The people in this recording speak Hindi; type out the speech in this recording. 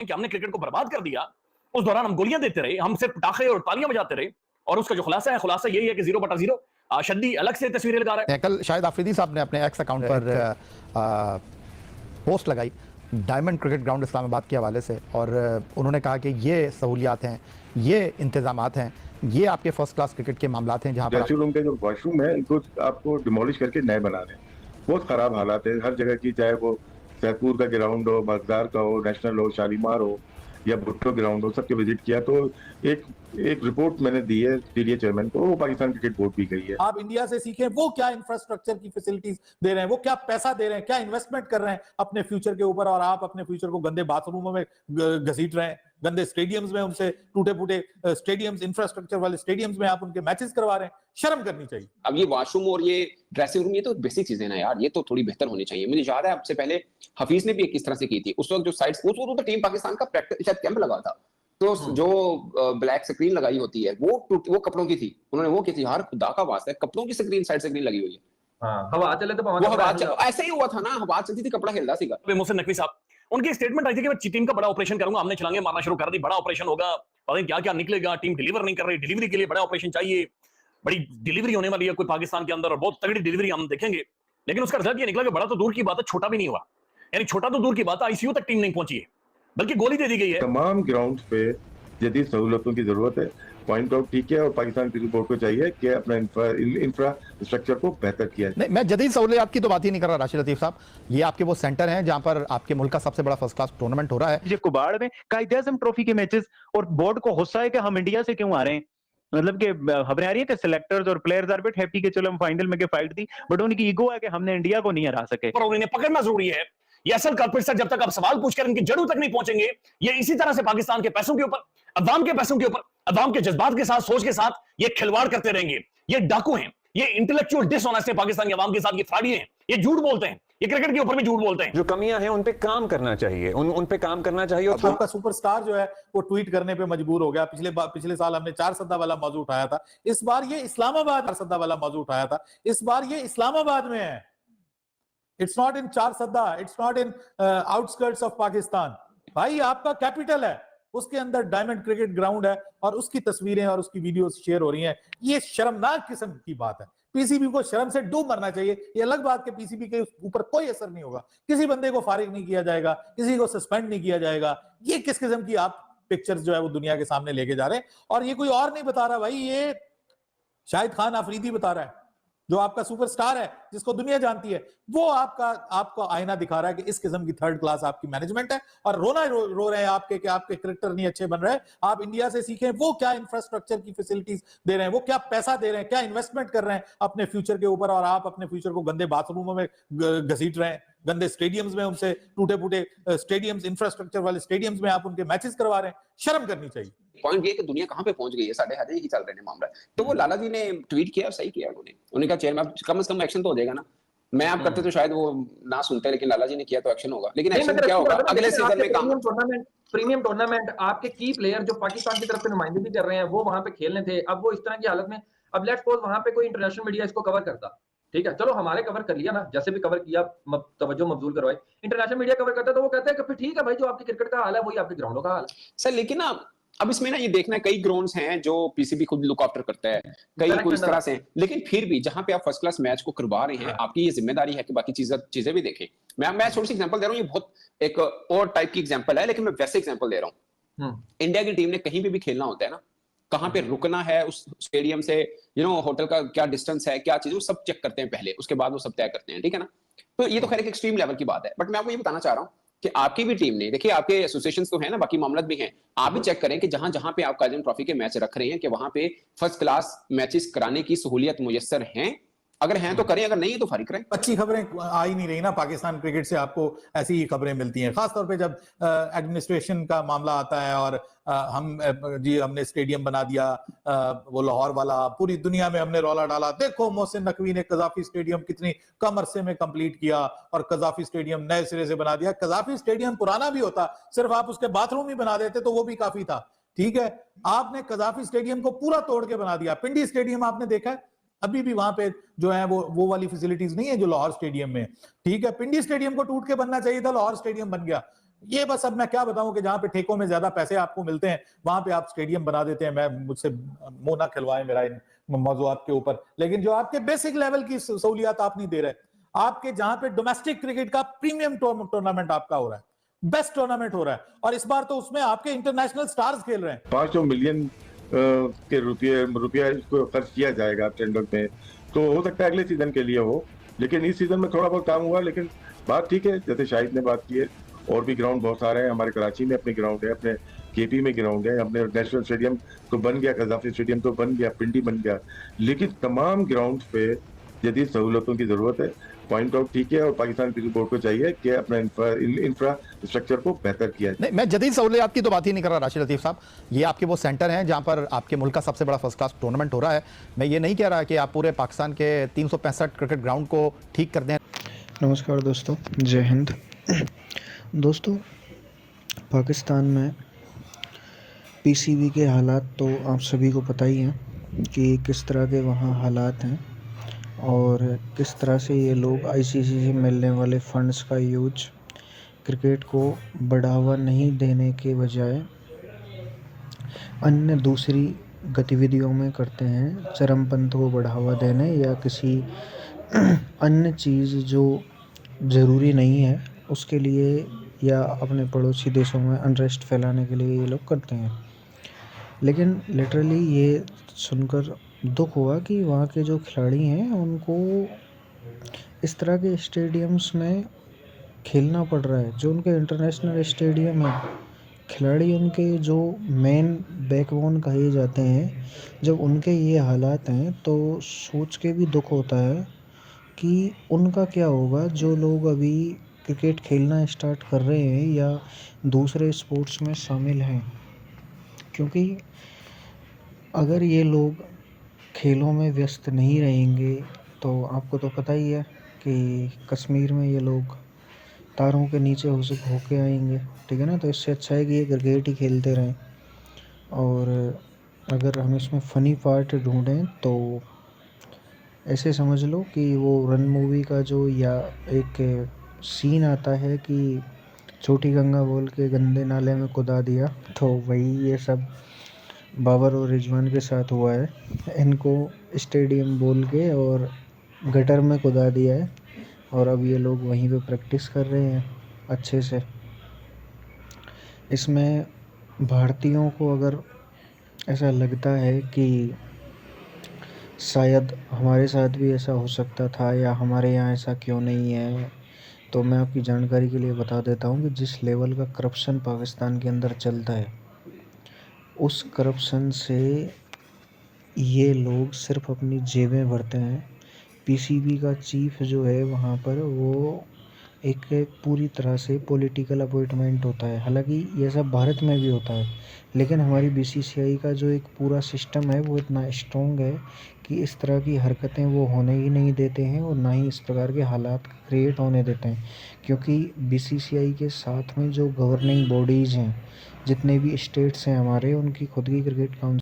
कि हमने क्रिकेट को बर्बाद कर दिया। उस दौरान हम गोलियां देते रहे, हम सिर्फ पटाखे और तालियां बजाते रहे, और उसका जो खुलासा यही है कि 0/0 शद्दी अलग से तस्वीरें लगा रहा है। कल शायद आफरीदी साहब ने अपने एक्स अकाउंट पर पोस्ट लगाई डायमंड क्रिकेट ग्राउंड इस्लामाबाद के हवाले से, और उन्होंने कहा कि ये सहूलियात हैं, ये इंतजामात हैं, ये आपके फर्स्ट क्लास क्रिकेट के मामलात हैं जहाँ पर ड्रेसिंग रूम के जो वॉशरूम है इनको आपको डिमोलिश करके नए बना रहे हैं। बहुत खराब हालात है हर जगह की, चाहे वो सैदपुर का ग्राउंड हो, बाजार का हो, नेशनल हो, शालीमार हो या भुट्टो ग्राउंड हो, सबके विजिट किया तो एक रिपोर्ट मैंने दी है पीडीए चेयरमैन को, वो पाकिस्तान क्रिकेट बोर्ड भी गई है। आप इंडिया से सीखें, वो क्या इंफ्रास्ट्रक्चर की फैसिलिटीज दे रहे हैं, वो क्या पैसा दे रहे हैं, क्या इन्वेस्टमेंट कर रहे हैं अपने फ्यूचर के ऊपर, और आप अपने फ्यूचर को गंदे बाथरूमों में घसीट रहे हैं, गंदे स्टेडियम्स में, उनसे टूटे फूटे स्टेडियम्स, इंफ्रास्ट्रक्चर वाले स्टेडियम्स में आप उनके मैचेस करवा रहे हैं। शर्म करनी चाहिए। अब ये वॉशरूम और ये ड्रेसिंग रूम, ये तो बेसिक चीजें ना यार, ये तो थोड़ी बेहतर होनी चाहिए। मुझे याद है आपसे पहले हफीज ने भी एक किस तरह से की थी उस वक्त, जो साइड स्पोर्ट्स, वो तो टीम पाकिस्तान का प्रैक्टिस शायद कैंप लगा था, तो जो ब्लैक स्क्रीन लगाई होती है वो कपड़ों की थी, उन्होंने वो की थी। यार खुदा का वास्ता है, कपड़ों की स्क्रीन, साइड स्क्रीन लगी हुई है। हवा चले तो ऐसे ही हुआ था ना, हवा चलती थी, कपड़ा हिलता सीगा। मोहसिन नकवी साहब, उनकी स्टेटमेंट आई थी कि मैं टीम का बड़ा ऑपरेशन करूंगा, हमने छलांगे मारना शुरू कर दी, बड़ा ऑपरेशन होगा, पता नहीं क्या क्या निकलेगा, टीम डिलीवर नहीं कर रही, डिलीवरी के लिए बड़ा ऑपरेशन चाहिए, बड़ी डिलीवरी होने वाली है कोई पाकिस्तान के अंदर, और बहुत तगड़ी डिलीवरी हम देखेंगे। लेकिन उसका रिजल्ट ये निकला कि बड़ा तो दूर की बात है, छोटा भी नहीं हुआ। यानी छोटा तो दूर की बात है, आईसीयू तक टीम नहीं पहुंची है, बल्कि गोली दे दी गई है। तमाम ग्राउंड पे जदीद सहूलतों की जरूरत है, पॉइंट आउट ठीक है, और पाकिस्तान क्रिकेट बोर्ड को चाहिए कि अपना इंफ्रास्ट्रक्चर को बेहतर किया जाए। नहीं, मैं जदीद सहूलियात की तो बात ही नहीं कर रहा राशिद लतीफ साहब, ये आपके वो सेंटर हैं जहां पर आपके मुल्क का सबसे बड़ा फर्स्ट क्लास टूर्नामेंट हो रहा है। ये कुबाड़ में कायदे-ए-आज़म ट्रॉफी के मैचेस, और बोर्ड को गुस्सा है कि हम इंडिया से क्यों आ रहे हैं, मतलब कि खबरें आ रही है कि सिलेक्टर्स और प्लेयर्स आर बिट हैप्पी कि चलो हम फाइनल में के फाइट थी, बट उनकी ईगो है कि हमने इंडिया को नहीं हरा सके। पर उन्हें पकड़ना जरूरी है। ये असल कल्प्रिट से जब तक आप सवाल पूछकर इनकी जड़ों तक नहीं पहुंचेंगे, ये इसी तरह से पाकिस्तान के पैसों के ऊपर, अवाम के पैसों के ऊपर, अवाम के जज्बात के साथ, सोच के साथ ये खिलवाड़ करते रहेंगे। ये डाकू हैं, ये इंटेलेक्चुअल डिसऑनेस्ट है पाकिस्तान के अवाम के साथ, ये फ्रॉडी हैं, ये झूठ बोलते हैं, ये क्रिकेट के ऊपर भी झूठ बोलते हैं। जो कमियां हैं उन पे काम करना चाहिए, उन पे काम करना चाहिए। और आपका सुपरस्टार जो है वो ट्वीट करने पे मजबूर हो गया। पिछले साल हमने 4 सद्दा वाला मौजू उठाया था, इस बार ये इस्लामाबाद 4 सद्दा वाला मौजू उठाया था, इस बार ये इस्लामाबाद में है। इट्स नॉट इन 4 सद्दा, it's not in outskirts of Pakistan. भाई आपका कैपिटल है, उसके अंदर डायमंड क्रिकेट ग्राउंड है, और उसकी तस्वीरें और उसकी वीडियोस शेयर हो रही हैं। ये शर्मनाक किस्म की बात है। पीसीबी को शर्म से डूब मरना चाहिए। ये अलग बात कि पीसीबी के ऊपर कोई असर नहीं होगा, किसी बंदे को फारिग नहीं किया जाएगा, किसी को सस्पेंड नहीं किया जाएगा। ये किस किस्म की आप पिक्चर्स जो है वो दुनिया के सामने लेके जा रहे हैं, और ये कोई और नहीं बता रहा भाई, ये शाहिद खान आफरीदी बता रहा है, जो आपका सुपरस्टार है, जिसको दुनिया जानती है। वो आपको आईना दिखा रहा है कि इस किस्म की थर्ड क्लास आपकी मैनेजमेंट है, और रो रहे हैं आपके कि आपके क्रिकेटर नहीं अच्छे बन रहे। आप इंडिया से सीखें, वो क्या इंफ्रास्ट्रक्चर की फैसिलिटीज दे रहे हैं, वो क्या पैसा दे रहे हैं, क्या इन्वेस्टमेंट कर रहे हैं अपने फ्यूचर के ऊपर, और आप अपने फ्यूचर को गंदे बाथरूमों में घसीट रहे हैं, गंदे स्टेडियम्स में, उनसे टूटे फूटे स्टेडियम्स, इंफ्रास्ट्रक्चर वाले स्टेडियम्स में आप उनके मैचेस करवा रहे हैं। शर्म करनी चाहिए। पॉइंट ये कि दुनिया कहां पे पहुंच गई है, साढ़े हाथ ही चल रहे हैं मामला। तो वो लाला जी ने ट्वीट किया, सही किया उन्होंने कहा चेयरमैन कम से कम एक्शन तो हो जाएगा ना। मैं आप करते तो शायद वो ना सुनते, लेकिन लाला जी ने किया तो एक्शन होगा। लेकिन एक्शन क्या होगा अगले सीजन में? प्रीमियम टूर्नामेंट आपके की प्लेयर जो पाकिस्तान की तरफ से नुमाइंदगी कर रहे हैं, वो वहां पे खेलने थे। अब वो इस तरह की हालत में, अब लेट्स सपोज वहां पे कोई इंटरनेशनल मीडिया इसको कवर करता, ठीक है, चलो हमारे कवर कर लिया ना, जैसे भी कवर किया, तवज्जो मबजूल करवाई, इंटरनेशनल मीडिया कवर करता है तो वो कहते हैं कि फिर ठीक है भाई, जो आपकी क्रिकेट का हाल है वही आपके ग्राउंडों का हाल है सर। लेकिन ना अब इसमें ना ये देखना है, कई ग्राउंड्स हैं जो पीसीबी खुद लुक आफ्टर करता है, कई कुछ इस तरह से, लेकिन फिर भी जहां पे आप फर्स्ट क्लास मैच को करवा रहे हैं, आपकी ये जिम्मेदारी है कि बाकी चीजें भी देखें। मैं थोड़ी सी एग्जांपल दे रहा हूं, ये बहुत एक और टाइप की एग्जांपल है, लेकिन मैं वैसे एग्जांपल दे रहा हूं। इंडिया की टीम ने कहीं भी खेलना होता है ना, कहां पे रुकना है उस स्टेडियम से, होटल का क्या डिस्टेंस है, क्या चीज, वो सब चेक करते हैं पहले, उसके बाद वो सब तय करते हैं, ठीक है ना। तो ये तो खैर एक एक्सट्रीम लेवल की बात है, बट मैं आपको ये बताना चाह रहा हूं कि आपकी भी टीम ने, देखिए आपके एसोसिएशंस तो हैं ना, बाकी मामला भी हैं, आप भी चेक करें कि जहां जहां पे आप कायदे ट्रॉफी के मैच रख रहे हैं कि वहां पे फर्स्ट क्लास मैचेस कराने की सहूलियत मुयस्सर हैं। अगर हैं तो करें, अगर नहीं है तो फारिग करें। अच्छी खबरें आ ही नहीं रही ना पाकिस्तान क्रिकेट से, आपको ऐसी ही खबरें मिलती हैं, खासतौर पे जब एडमिनिस्ट्रेशन का मामला आता है, और हमने स्टेडियम बना दिया, वो लाहौर वाला, पूरी दुनिया में हमने रौला डाला, देखो मोहसिन नकवी ने कजाफी स्टेडियम कितनी कम अरसे में कंप्लीट किया, और कजाफी स्टेडियम नए सिरे से बना दिया। कजाफी स्टेडियम पुराना भी होता, सिर्फ आप उसके बाथरूम ही बना देते तो वो भी काफी था, ठीक है। आपने कजाफी स्टेडियम को पूरा तोड़ के बना दिया। पिंडी स्टेडियम आपने देखा है, अभी भी वहां पे जो है वो वाली फैसिलिटीज नहीं है जो लाहौर स्टेडियम में, ठीक है। पिंडी स्टेडियम को टूट के बनना चाहिए था, लाहौर स्टेडियम बन गया। ये बस अब मैं क्या बताऊं कि जहां पे ठेकों में ज्यादा पैसे आपको मिलते हैं वहां पे आप स्टेडियम बना देते हैं। मैं मुझसे मुंह ना खिलवाएं मेरा इन मौजूआत के ऊपर, लेकिन जो आपके बेसिक लेवल की सहूलियत आप नहीं दे रहे। आपके जहां पे डोमेस्टिक क्रिकेट का प्रीमियम टूर्नामेंट आपका हो रहा है, बेस्ट टूर्नामेंट हो रहा है, और इस बार तो उसमें आपके इंटरनेशनल स्टार्स खेल रहे हैं। 500 मिलियन के रुपया इसको खर्च किया जाएगा टेंडर में, तो हो सकता है अगले सीजन के लिए हो, लेकिन इस सीजन में थोड़ा बहुत काम हुआ। लेकिन बात ठीक है, जैसे शाहिद ने बात की है, और भी ग्राउंड बहुत सारे हैं। हमारे कराची में अपने ग्राउंड है, अपने केपी में ग्राउंड है, अपने नेशनल स्टेडियम तो बन गया, कजाफी स्टेडियम तो बन गया, पिंडी बन गया, लेकिन तमाम ग्राउंड पे जदीद सहूलतों की जरूरत है। पॉइंट आउट ठीक है, और पाकिस्तान क्रिकेट बोर्ड को चाहिए कि अपना इंफ्रास्ट्रक्चर को बेहतर किया जाए। नहीं, मैं जदीद सहूलियात की तो बात ही नहीं कर रहा राशिद लतीफ़ साहब। ये आपके वो सेंटर हैं जहां पर आपके मुल्क का सबसे बड़ा फर्स्ट क्लास टूर्नामेंट हो रहा है। मैं ये नहीं कह रहा कि आप पूरे पाकिस्तान के 365 क्रिकेट ग्राउंड को ठीक कर दें। नमस्कार दोस्तों, जय हिंद। दोस्तों, पाकिस्तान में पीसीबी के हालात तो आप सभी को पता ही हैं कि किस तरह के वहाँ हालात हैं, और किस तरह से ये लोग आईसीसी से मिलने वाले फंड्स का यूज क्रिकेट को बढ़ावा नहीं देने के बजाय अन्य दूसरी गतिविधियों में करते हैं, चरमपंथ को बढ़ावा देने या किसी अन्य चीज़ जो ज़रूरी नहीं है उसके लिए, या अपने पड़ोसी देशों में अनरेस्ट फैलाने के लिए ये लोग करते हैं। लेकिन लिटरली ये सुनकर दुख हुआ कि वहाँ के जो खिलाड़ी हैं उनको इस तरह के स्टेडियम्स में खेलना पड़ रहा है, जो उनके इंटरनेशनल स्टेडियम है। खिलाड़ी उनके जो मेन बैकबोन कहे जाते हैं, जब उनके ये हालात हैं तो सोच के भी दुख होता है कि उनका क्या होगा जो लोग अभी क्रिकेट खेलना स्टार्ट कर रहे हैं या दूसरे स्पोर्ट्स में शामिल हैं। क्योंकि अगर ये लोग खेलों में व्यस्त नहीं रहेंगे तो आपको तो पता ही है कि कश्मीर में ये लोग तारों के नीचे होके आएंगे, ठीक है ना। तो इससे अच्छा है कि ये क्रिकेट ही खेलते रहें। और अगर हम इसमें फ़नी पार्ट ढूंढें तो ऐसे समझ लो कि वो रन मूवी का जो या एक सीन आता है कि छोटी गंगा बोल के गंदे नाले में कुदा दिया, तो वही ये सब बाबर और रिजवान के साथ हुआ है। इनको स्टेडियम बोल के और गटर में कुदा दिया है, और अब ये लोग वहीं पे प्रैक्टिस कर रहे हैं अच्छे से। इसमें भारतीयों को अगर ऐसा लगता है कि शायद हमारे साथ भी ऐसा हो सकता था या हमारे यहाँ ऐसा क्यों नहीं है, तो मैं आपकी जानकारी के लिए बता देता हूँ कि जिस लेवल का करप्शन पाकिस्तान के अंदर चलता है, उस करप्शन से ये लोग सिर्फ अपनी जेबें भरते हैं। पीसीबी का चीफ जो है वहाँ पर, वो एक पूरी तरह से पॉलिटिकल अपॉइंटमेंट होता है। हालांकि ये सब भारत में भी होता है, लेकिन हमारी बीसीसीआई का जो एक पूरा सिस्टम है वो इतना स्ट्रॉन्ग है कि इस तरह की हरकतें वो होने ही नहीं देते हैं, और ना ही इस प्रकार के हालात क्रिएट होने देते हैं। क्योंकि बीसीसीआई के साथ में जो गवर्निंग बॉडीज़ हैं, जितने भी स्टेट्स हैं हमारे, उनकी खुद की क्रिकेट काउंसिल